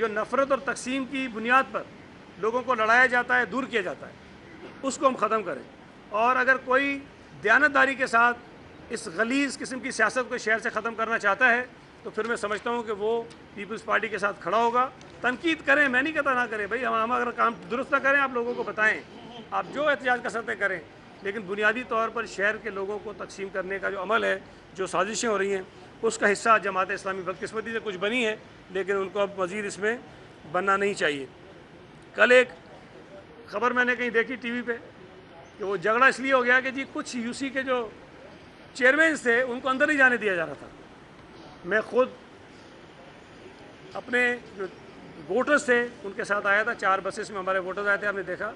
जो नफ़रत और तकसीम की बुनियाद पर लोगों को लड़ाया जाता है, दूर किया जाता है, उसको हम ख़त्म करें। और अगर कोई दयानतदारी के साथ इस गलीज़ किस्म की सियासत को शहर से ख़त्म करना चाहता है तो फिर मैं समझता हूँ कि वो पीपल्स पार्टी के साथ खड़ा होगा। तनकीद करें, मैं नहीं कहता ना करें भाई, हम अगर काम दुरुस्त ना करें आप लोगों को बताएं, आप जो एहतजाज कर सकते करें, लेकिन बुनियादी तौर पर शहर के लोगों को तकसीम करने का जो अमल है, जो साजिशें हो रही हैं, उसका हिस्सा जमात इस्लामी बदकिस्मती से कुछ बनी है, लेकिन उनको अब मज़ीद इसमें बनना नहीं चाहिए। कल एक ख़बर मैंने कहीं देखी टीवी पे कि वो झगड़ा इसलिए हो गया कि जी कुछ यूसी के जो चेयरमैन थे उनको अंदर नहीं जाने दिया जा रहा था। मैं खुद अपने जो वोटर्स थे उनके साथ आया था, 4 बसेस में हमारे वोटर्स आए थे, हमने देखा,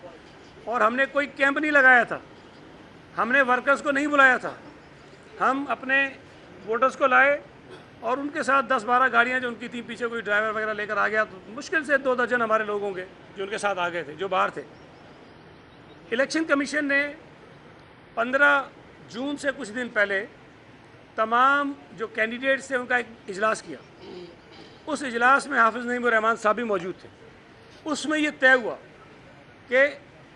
और हमने कोई कैंप नहीं लगाया था, हमने वर्कर्स को नहीं बुलाया था, हम अपने वोटर्स को लाए और उनके साथ 10-12 गाड़ियाँ जो उनकी थी, पीछे कोई ड्राइवर वगैरह लेकर आ गया, तो मुश्किल से 2 दर्जन हमारे लोग होंगे जो उनके साथ आ गए थे, जो बाहर थे। इलेक्शन कमीशन ने 15 जून से कुछ दिन पहले तमाम जो कैंडिडेट्स थे उनका एक इजलास किया। उस इजलास में हाफिज़ नईम रहमान साहब भी मौजूद थे। उसमें ये तय हुआ कि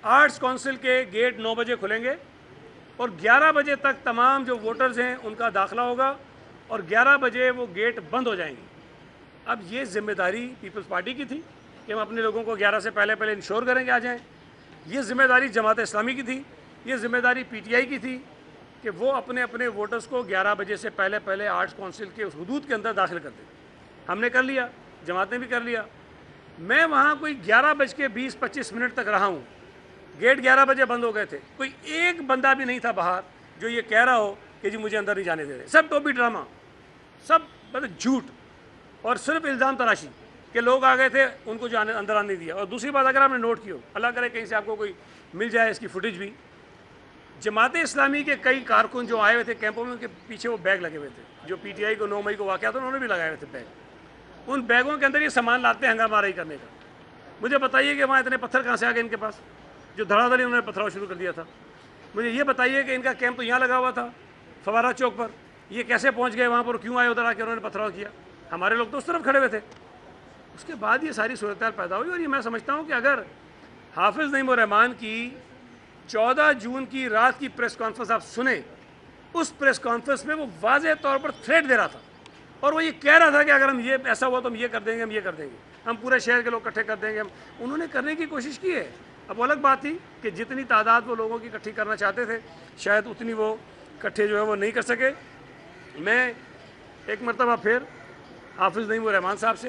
आर्ट्स काउंसिल के गेट 9 बजे खुलेंगे और 11 बजे तक तमाम जो वोटर्स हैं उनका दाखिला होगा और 11 बजे वो गेट बंद हो जाएंगे। अब ये जिम्मेदारी पीपल्स पार्टी की थी कि हम अपने लोगों को 11 से पहले इंश्योर करेंगे आ जाएं। ये जिम्मेदारी जमात इस्लामी की थी, ये जिम्मेदारी पीटीआई की थी कि वो अपने अपने वोटर्स को 11 बजे से पहले आर्ट्स काउंसिल के उस हदूद के अंदर दाखिल कर दें। हमने कर लिया, जमात ने भी कर लिया। मैं वहाँ कोई 11:20-25 तक रहा हूँ, गेट 11 बजे बंद हो गए थे, कोई एक बंदा भी नहीं था बाहर जो ये कह रहा हो कि जी मुझे अंदर नहीं जाने दे रहे। सब टोपी ड्रामा, सब मतलब झूठ और सिर्फ इल्ज़ाम तराशी के लोग आ गए थे, उनको जो अंदर आने दिया। और दूसरी बात, अगर आपने नोट की हो, अल्लाह करे कहीं से आपको कोई मिल जाए इसकी फुटेज भी, जमात इस्लामी के कई कारकुन जो आए हुए थे कैंपों में, उनके पीछे वो बैग लगे हुए थे, जो पीटीआई को 9 मई को वाक़या था उन्होंने भी लगाए हुए थे बैग। उन बैगों के अंदर ये सामान लाते हैं हंगामाराई करने का। मुझे बताइए कि वहाँ इतने पत्थर कहाँ से आ गए इनके पास, जो धड़ाधड़ी उन्होंने पथराव शुरू कर दिया था। मुझे ये बताइए कि इनका कैंप तो यहाँ लगा हुआ था फवारा चौक पर, ये कैसे पहुँच गए वहाँ पर, क्यों आए उधर आके उन्होंने पथराव किया? हमारे लोग तो उस तरफ खड़े हुए थे। उसके बाद ये सारी सूरत पैदा हुई। और ये मैं समझता हूँ कि अगर हाफिज़ नईम रहमान की 14 जून की रात की प्रेस कॉन्फ्रेंस आप सुने, उस प्रेस कॉन्फ्रेंस में वो वाज़ेह तौर पर थ्रेट दे रहा था और वो ये कह रहा था कि अगर हम ये ऐसा हुआ तो हम ये कर देंगे, हम ये कर देंगे, हम पूरे शहर के लोग इकट्ठे कर देंगे। हम उन्होंने करने की कोशिश की है। अब वो अलग बात थी कि जितनी तादाद वो लोगों की इकट्ठी करना चाहते थे शायद उतनी वो इकट्ठे जो है वो नहीं कर सके। मैं एक मरतबा फिर हाफिज़ नईम रहमान साहब से,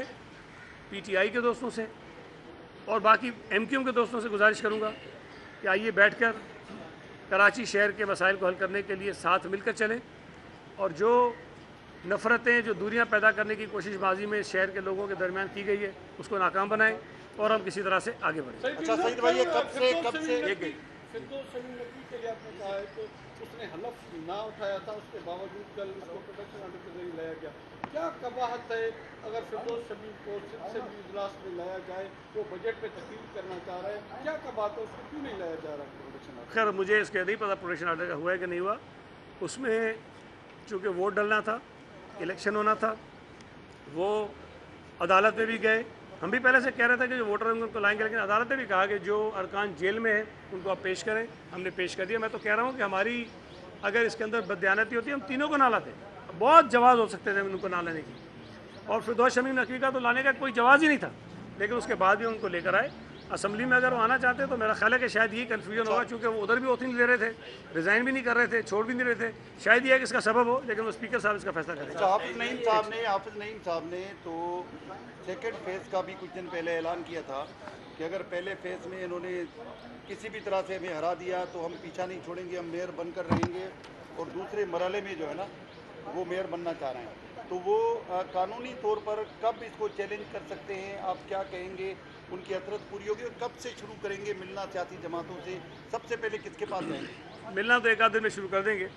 पीटीआई के दोस्तों से और बाकी एमक्यूएम के दोस्तों से गुजारिश करूँगा कि आइए बैठकर कराची शहर के मसाइल को हल करने के लिए साथ मिलकर चलें और जो नफ़रतें, जो दूरियां पैदा करने की कोशिश माजी में शहर के लोगों के दरमियान की गई है उसको नाकाम बनाएं और हम किसी तरह से आगे बढ़ें। अच्छा सईद भाई, कब से उसने हलफ ना उठाया था, उसके बावजूद कल उसको प्रोटेक्शन ऑर्डर के जरिए लाया गया। क्या कबाहत है अगर फिरदौस शमीम को सिर्फ इजलास में लाया जाए, वो बजट पे तकलीफ करना चाह रहा है, क्या कबाहत है, उसको क्यों नहीं लाया जा रहा प्रोटेक्शन ऑर्डर? खैर मुझे इसका नहीं पता प्रोटेक्शन ऑर्डर का हुआ है कि नहीं हुआ। उसमें चूँकि वोट डलना था, इलेक्शन होना था, वो अदालत में भी गए। हम भी पहले से कह रहे थे कि जो वोटर हैं उनको लाएंगे, लेकिन अदालत ने भी कहा कि जो अरकान जेल में है उनको आप पेश करें। हमने पेश कर दिया। मैं तो कह रहा हूँ कि हमारी अगर इसके अंदर बददियानती होती हम तीनों को ना लाते। बहुत जवाज़ हो सकते थे उनको ना लाने की, और फिरदौस शमीम नकवी का तो लाने का कोई जवाज़ ही नहीं था, लेकिन उसके बाद भी उनको लेकर आए। असम्बली में अगर वो आना चाहते तो मेरा ख्याल है कि शायद ये कन्फ्यूजन होगा, चूँकि वो उधर भी ओथ नहीं ले रहे थे, रिज़ाइन भी नहीं कर रहे थे, छोड़ भी नहीं रहे थे, शायद ये है कि इसका सबब हो, लेकिन वो स्पीकर साहब इसका फैसला करें। हाफिज़ नईम साहब ने तो सेकेंड फेज़ का भी कुछ दिन पहले ऐलान किया था कि अगर पहले फेज़ में इन्होंने किसी भी तरह से हमें हरा दिया तो हम पीछा नहीं छोड़ेंगे, हम मेयर बनकर रहेंगे, और दूसरे मरहले में जो है ना वो मेयर बनना चाह रहे हैं। तो वो कानूनी तौर पर कब इसको चैलेंज कर सकते हैं, आप क्या कहेंगे? उनकी हसरत पूरी होगी और कब से शुरू करेंगे मिलना सियासी जमातों से? सबसे पहले किसके पास जाएंगे? मिलना तो एक आध दिन में शुरू कर देंगे,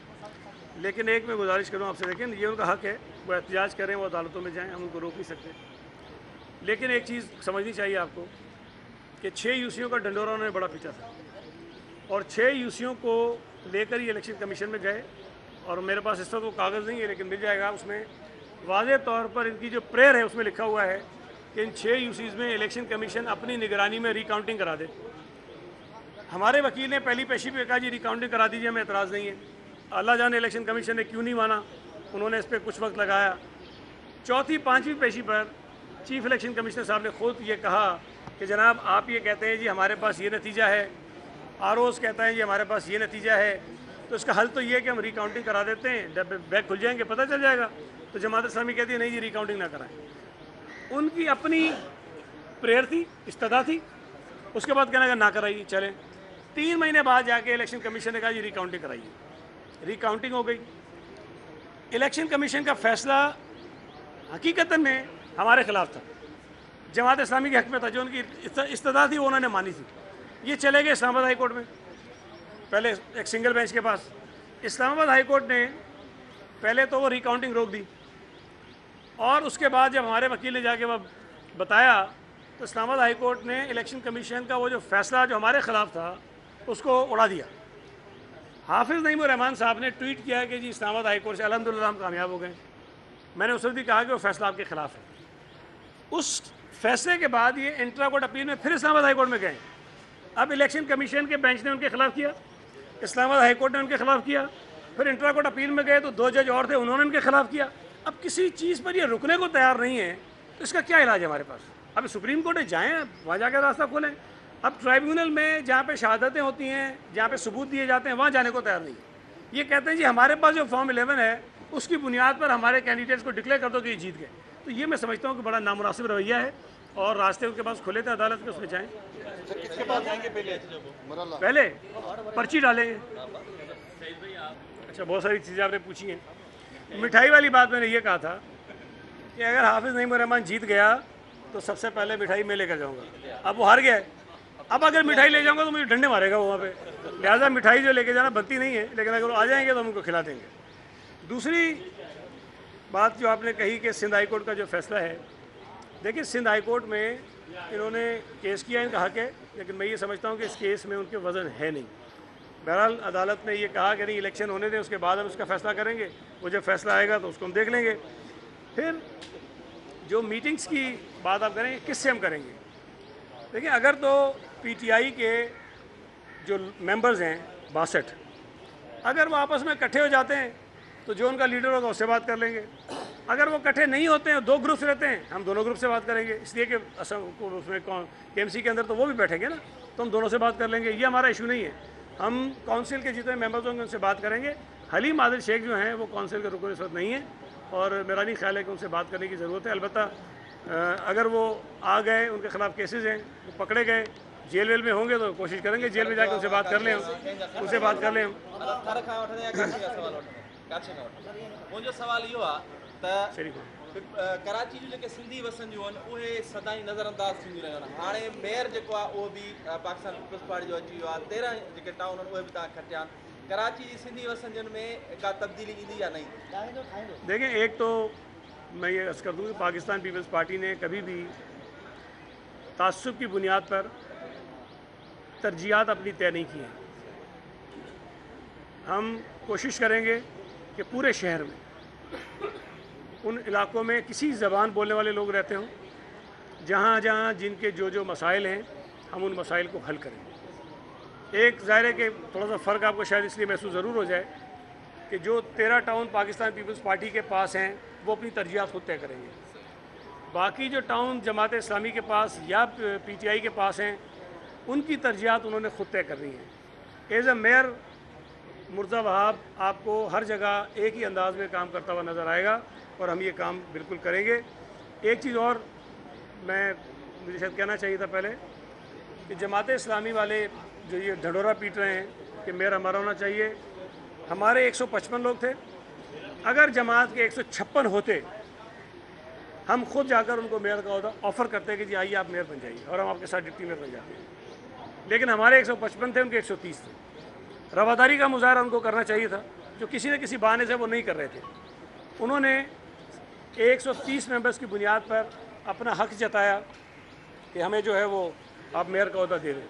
लेकिन एक मैं गुजारिश करूँ आपसे, देखें ये उनका हक़ है, वो एहतजाज करें, वो अदालतों में जाएँ, हम उनको रोक नहीं सकते। लेकिन एक चीज़ समझनी चाहिए आपको कि 6 यूसियों का डंडोरा उन्होंने बड़ा पीछा था, और 6 यूसियों को लेकर ही इलेक्शन कमीशन में गए, और मेरे पास इस वक्त वो कागज़ नहीं है लेकिन मिल जाएगा। उसमें वाज़ेह तौर पर इनकी जो प्रेयर है उसमें लिखा हुआ है कि इन 6 यूसीज़ में इलेक्शन कमीशन अपनी निगरानी में रिकाउंटिंग करा दे। हमारे वकील ने पहली पेशी पे कहा जी रिकाउंटिंग करा दीजिए, हमें एतराज़ नहीं है। अल्लाह जाने इलेक्शन कमीशन ने क्यों नहीं माना, उन्होंने इस पर कुछ वक्त लगाया। चौथी पाँचवीं पेशी पर चीफ इलेक्शन कमिश्नर साहब ने खुद ये कहा कि जनाब आप ये कहते हैं जी हमारे पास ये नतीजा है, आरओज़ कहता है जी हमारे पास ये नतीजा है, तो इसका हल तो ये है कि हम रिकाउंटिंग करा देते हैं, जब बैग खुल जाएंगे पता चल जाएगा। तो जमात इस्लामी कहती है नहीं जी रिकाउंटिंग ना कराएं। उनकी अपनी प्रेयर थी, इस्तदा थी, उसके बाद कहना ना कराइए चले। 3 महीने बाद जाके इलेक्शन कमीशन ने कहा जी रिकाउंटिंग कराइए, रिकाउंटिंग हो गई। इलेक्शन कमीशन का फैसला हकीकत में हमारे खिलाफ था, जमात इस्लामी के हक में था। जो उनकी इस्तदा थी वो उन्होंने मानी थी। ये चले गए इस्लामाबाद हाई कोर्ट में, पहले एक सिंगल बेंच के पास। इस्लामाबाद हाई कोर्ट ने पहले तो वो रिकाउंटिंग रोक दी, और उसके बाद जब हमारे वकील ने जाके वह बताया तो इस्लामाबाद हाई कोर्ट ने इलेक्शन कमीशन का वो जो फैसला जो हमारे ख़िलाफ़ था उसको उड़ा दिया। हाफिज़ नईमुर रहमान साहब ने ट्वीट किया कि जी इस्लामाबाद हाई कोर्ट से अल्हम्दुलिल्लाह हम कामयाब हो गए। मैंने उस वक्त भी कहा कि वो फैसला आपके ख़िलाफ़ है। उस फैसले के बाद ये इंट्रा कोर्ट अपील में फिर इस्लामाबाद हाई कोर्ट में गए। अब इलेक्शन कमीशन के बेंच ने उनके खिलाफ किया, इस्लामाबाद हाई कोर्ट ने उनके खिलाफ किया, फिर इंट्रा कोर्ट अपील में गए तो 2 जज और थे, उन्होंने उनके खिलाफ किया। अब किसी चीज़ पर ये रुकने को तैयार नहीं है, तो इसका क्या इलाज है हमारे पास? अब सुप्रीम कोर्ट है, जाएँ वहाँ जाकर रास्ता खोलें। अब ट्राइब्यूनल में जहाँ पे शहादतें होती हैं, जहाँ पे सबूत दिए जाते हैं, वहाँ जाने को तैयार नहीं है। ये कहते हैं जी हमारे पास जो फॉर्म 11 है उसकी बुनियाद पर हमारे कैंडिडेट्स को डिक्लेयर कर दो कि ये जीत गए। तो ये मैं समझता हूँ कि बड़ा नामुनासिब रवैया है, और रास्ते उनके पास खुले थे अदालत के, उसमें जाएँ। किसके पास जाएंगे पहले पर्ची डालेंगे। अच्छा, बहुत सारी चीज़ें आपने पूछी हैं। मिठाई वाली बात मैंने ये कहा था कि अगर हाफिज़ नईमुर रहमान जीत गया तो सबसे पहले मिठाई मैं लेकर जाऊंगा। अब वो हार गया है, अब अगर मिठाई ले जाऊंगा तो मुझे डंडे मारेगा वहाँ पे, लिहाजा मिठाई जो लेके जाना बनती नहीं है, लेकिन अगर वो आ जाएंगे तो हम उनको खिला देंगे। दूसरी बात जो आपने कही कि सिंध हाई कोर्ट का जो फैसला है, देखिए सिंध हाई कोर्ट में इन्होंने केस किया, इनका हक है, लेकिन मैं ये समझता हूँ कि इस केस में उनके वज़न है नहीं। बहरहाल अदालत ने ये कहा कि नहीं इलेक्शन होने दें, उसके बाद हम उसका फ़ैसला करेंगे। वो जब फैसला आएगा तो उसको हम देख लेंगे। फिर जो मीटिंग्स की बात आप करेंगे, किससे हम करेंगे? देखिए अगर तो पीटीआई के जो मेंबर्स हैं 62, अगर वो आपस में इकट्ठे हो जाते हैं तो जो उनका लीडर होगा उससे बात कर लेंगे। अगर वो इकट्ठे नहीं होते हैं, 2 ग्रुप्स रहते हैं, हम दोनों ग्रुप से बात करेंगे, इसलिए कि उसमें केएमसी के अंदर तो वो भी बैठेंगे ना, तो हम दोनों से बात कर लेंगे। ये हमारा इशू नहीं है। हम काउंसिल के जितने मेंबर्स होंगे उनसे बात करेंगे। हलीम आदिल शेख जो हैं वो काउंसिल के रुकन इस वक्त नहीं है, और मेरा नहीं ख्याल है कि उनसे बात करने की ज़रूरत है। अलबत्ता अगर वो आ गए, उनके खिलाफ केसेस हैं, वो पकड़े गए, जेल वेल में होंगे तो कोशिश करेंगे जेल में जाकर उनसे बात कर लें, उनसे बात कर लें। मुंहिंजो सवाल इहो आहे त कराची जूं जेके सिंधी वसंदियूं आहिनि उहे सदाईं नज़रअंदाज़ थींदियूं रहियूं आहिनि। हाणे मेयर जेको आहे उहो बि पाकिस्तान पीपल्स पार्टी जो अची वियो आहे। 13 जेके टाउन आहिनि उहे बि तव्हां खटिया आहिनि। कराची जी सिंधी वसंदियुनि में का तब्दीली ईंदी या नहीं? देखें, एक तो मैं ये अर्ज़ कर दूँ कि पाकिस्तान पीपल्स पार्टी ने कभी भी तासुब की बुनियाद पर तरजीहात अपनी तय नहीं की हैं। हम कोशिश करेंगे कि पूरे शहर में उन इलाक़ों में किसी ज़बान बोलने वाले लोग रहते हों, जहाँ जहाँ जिनके जो मसाइल हैं हम उन मसाइल को हल करेंगे। एक ज़ाहिर है कि थोड़ा सा फ़र्क आपको शायद इसलिए महसूस ज़रूर हो जाए कि जो 13 टाउन पाकिस्तान पीपल्स पार्टी के पास हैं वो अपनी तरजीहात खुद तय करेंगे। बाकी जो टाउन जमात इस्लामी के पास या पीटीआई के पास हैं उनकी तरजीहात उन्होंने खुद तय करनी है। एज़ अ मेयर मुर्ज़ा वहाब आपको हर जगह एक ही अंदाज़ में काम करता हुआ नज़र आएगा, और हम ये काम बिल्कुल करेंगे। एक चीज़ और मुझे शायद कहना चाहिए था पहले कि जमात इस्लामी वाले जो ये ढंढोरा पीट रहे हैं कि मेयर हमारा होना चाहिए, हमारे 155 लोग थे। अगर जमात के 156 होते, हम खुद जाकर उनको मेयर का ओहदा ऑफ़र करते कि जी आइए आप मेयर बन जाइए, और हम आपके साथ डिप्टी मेयर बन जाते हैं। लेकिन हमारे 155 थे, उनके 130 थे। रवादारी का मुजाहरा उनको करना चाहिए था, जो किसी न किसी बहाने से वो नहीं कर रहे थे। उन्होंने 130 मेंबर्स की बुनियाद पर अपना हक जताया कि हमें जो है वो आप मेयर का ओहदा दे दें।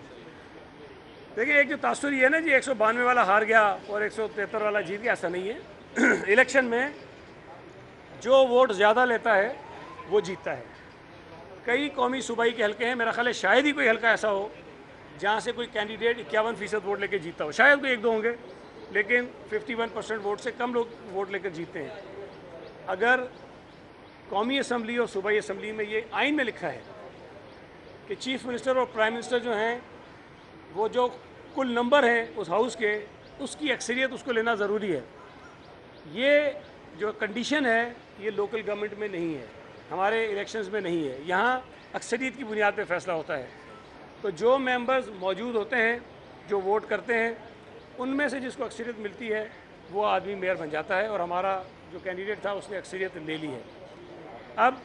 देखिए, एक जो तासुर ये है ना जी 192 वाला हार गया और 173 वाला जीत गया, ऐसा नहीं है। इलेक्शन में जो वोट ज़्यादा लेता है वो जीतता है। कई कौमी सूबाई के हलके हैं, मेरा ख्याल है शायद ही कोई हलका ऐसा हो जहाँ से कोई कैंडिडेट 51% वोट लेकर जीता हो। शायद कोई एक दो होंगे, लेकिन 51% वोट से कम लोग वोट लेकर जीते हैं। अगर कौमी असम्बली और सूबाई असम्बली में ये आइन में लिखा है कि चीफ मिनिस्टर और प्राइम मिनिस्टर जो हैं वो जो कुल नंबर है उस हाउस के, उसकी अक्सरियत उसको लेना ज़रूरी है। ये जो कंडीशन है ये लोकल गवर्नमेंट में नहीं है, हमारे इलेक्शंस में नहीं है। यहाँ अक्सरियत की बुनियाद पे फैसला होता है। तो जो मेंबर्स मौजूद होते हैं, जो वोट करते हैं, उनमें से जिसको अक्सरियत मिलती है वो आदमी मेयर बन जाता है। और हमारा जो कैंडिडेट था उसने अक्सरियत ले ली है। अब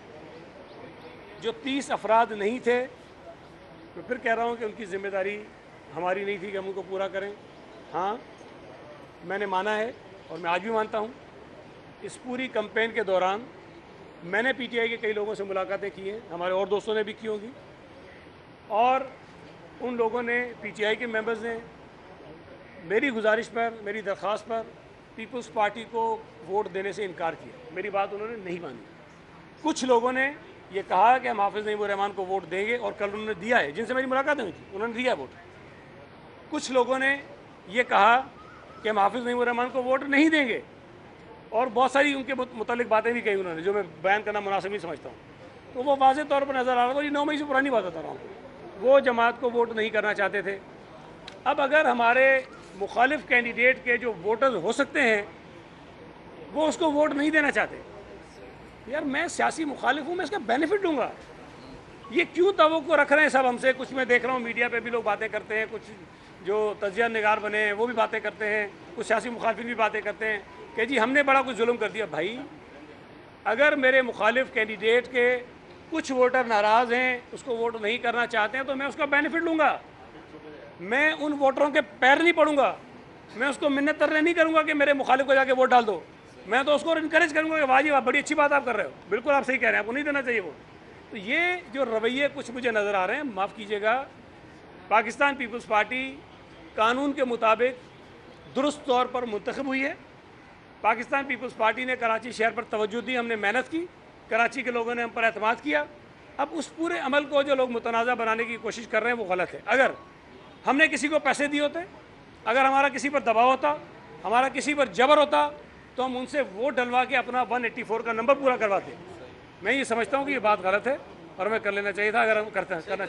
जो 30 अफराद नहीं थे, मैं फिर कह रहा हूँ कि उनकी ज़िम्मेदारी हमारी नहीं थी कि हम उनको पूरा करें। हाँ, मैंने माना है और मैं आज भी मानता हूँ, इस पूरी कैंपेन के दौरान मैंने पीटीआई के कई लोगों से मुलाकातें की हैं, हमारे और दोस्तों ने भी की होंगी, और उन लोगों ने, पीटीआई के मेंबर्स ने मेरी गुजारिश पर, मेरी दरख्वास्त पर पीपल्स पार्टी को वोट देने से इनकार किया। मेरी बात उन्होंने नहीं मानी। कुछ लोगों ने ये कहा कि हम हाफिज़ नईमुर रहमान को वोट देंगे, और कल उन्होंने दिया है, जिनसे मेरी मुलाकातें हुई थी उन्होंने दिया वोट। कुछ लोगों ने ये कहा कि हम हाफिज़ नईमुर रहमान को वोट नहीं देंगे, और बहुत सारी उनके मुतालिक बातें भी कही उन्होंने, जो मैं बयान करना मुनासिब नहीं समझता हूँ। तो वो वाज़े तौर पर नज़र आ रहा था, ये 9 मई से पुरानी बात बता रहा हूँ, वो जमात को वोट नहीं करना चाहते थे। अब अगर हमारे मुखालिफ कैंडिडेट के जो वोटर्स हो सकते हैं वो उसको वोट नहीं देना चाहते, यार मैं सियासी मुखालिफ हूँ, मैं इसका बेनिफिट लूँगा। ये क्यों तवक्को रख रहे हैं सब हमसे? कुछ मैं देख रहा हूँ मीडिया पे भी लोग बातें करते हैं, कुछ जो तजिया निगार बने हैं वो भी बातें करते हैं, कुछ सियासी मुखालिफिन भी बातें करते हैं कि जी हमने बड़ा कुछ जुल्म कर दिया। भाई, अगर मेरे मुखालिफ कैंडिडेट के कुछ वोटर नाराज़ हैं, उसको वोट नहीं करना चाहते हैं, तो मैं उसका बेनिफिट लूँगा। मैं उन वोटरों के पैर नहीं पड़ूंगा, मैं उसको मिन्नत तरले नहीं करूँगा कि मेरे मुखालिफ को जाके वोट डाल दो। मैं तो उसको इनकरेज करूँगा कि वाह जी वाह, बड़ी अच्छी बात आप कर रहे हो, बिल्कुल आप सही कह रहे हैं, आपको नहीं देना चाहिए वोट। तो ये जो रवैये कुछ मुझे नज़र आ रहे हैं, माफ़ कीजिएगा, पाकिस्तान पीपल्स पार्टी कानून के मुताबिक दुरुस्त तौर पर मुंतखब हुई है। पाकिस्तान पीपल्स पार्टी ने कराची शहर पर तवज्जो दी, हमने मेहनत की, कराची के लोगों ने हम पर एतमाद किया। अब उस पूरे अमल को जो लोग मुतनाज़ा बनाने की कोशिश कर रहे हैं वो गलत है। अगर हमने किसी को पैसे दिए होते, अगर हमारा किसी पर दबाव होता, हमारा किसी पर जबर होता, तो हम उनसे वोट डलवा के अपना 184 का नंबर पूरा करवाते। मैं ये समझता हूँ कि ये बात गलत है और हमें कर लेना चाहिए था अगर हम करना चाहते हैं।